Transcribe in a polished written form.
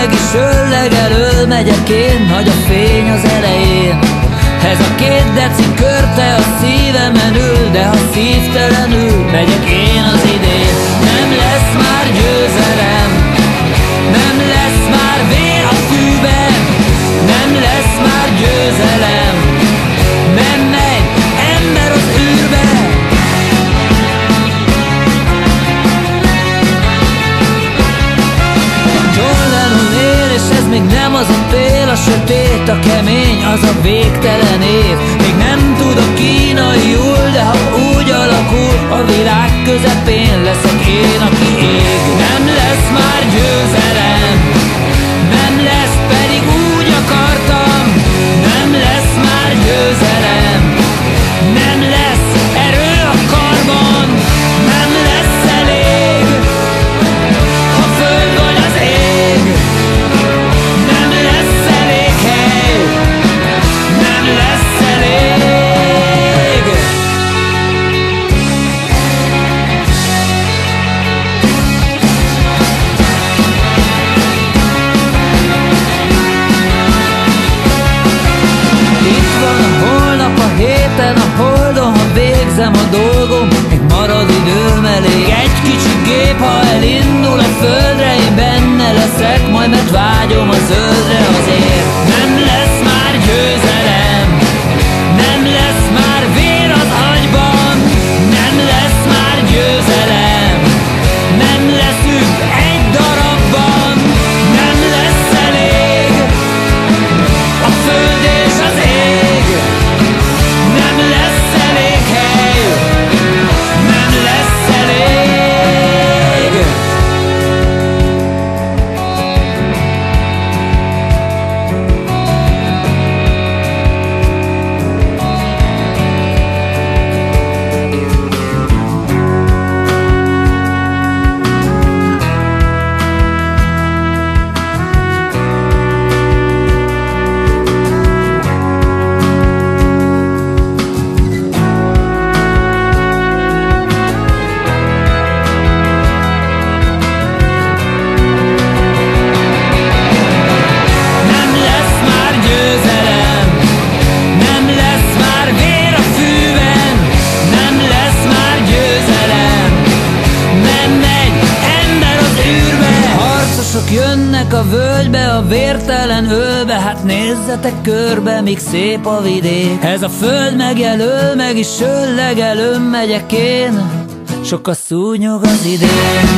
meg is ölleg elől megyek én, nagy a fény az elején. Ez a 2 deci körte a szívemen ül, de ha szívtelenül megyek én az idén. Nem lesz már győzelem, nem lesz már vér a fűben, nem lesz már győzelem, nem megy ember az űrbe. John Lennon él, és ez még nem az a tél, a sötét, a kemény, az a végtelen év. Még nem tudok kínaiul, de ha úgy alakul, a világ közepén leszek én, aki ég. Nem lesz már győzelem, nem lesz, pedig úgy akartam. Nem lesz már győzelem, nem lesz erő a karban, nem lesz elég, ha föld vagy az ég. Nem lesz elég hely, nem lesz elég. Itt van a holnap, a héten, a holdon, ha végzem a dolgom, még marad időm elég. Egy kicsi gép, ha elindul a földre, én benne leszek, majd mert vágyom a zöldre azért. Nem lesz már győzelem, nem lesz már vér az agyban, nem lesz már győzelem, nem leszünk egy darabban, nem lesz elég a föld és az ég. Nem lesz elég hely, nem lesz elég. Jönnek a völgybe, a vértelen ölbe, hát nézzetek körbe, míg szép a vidék. Ez a föld megjelöl, meg is ölleg elől megyek én, sok a szúnyog az idén.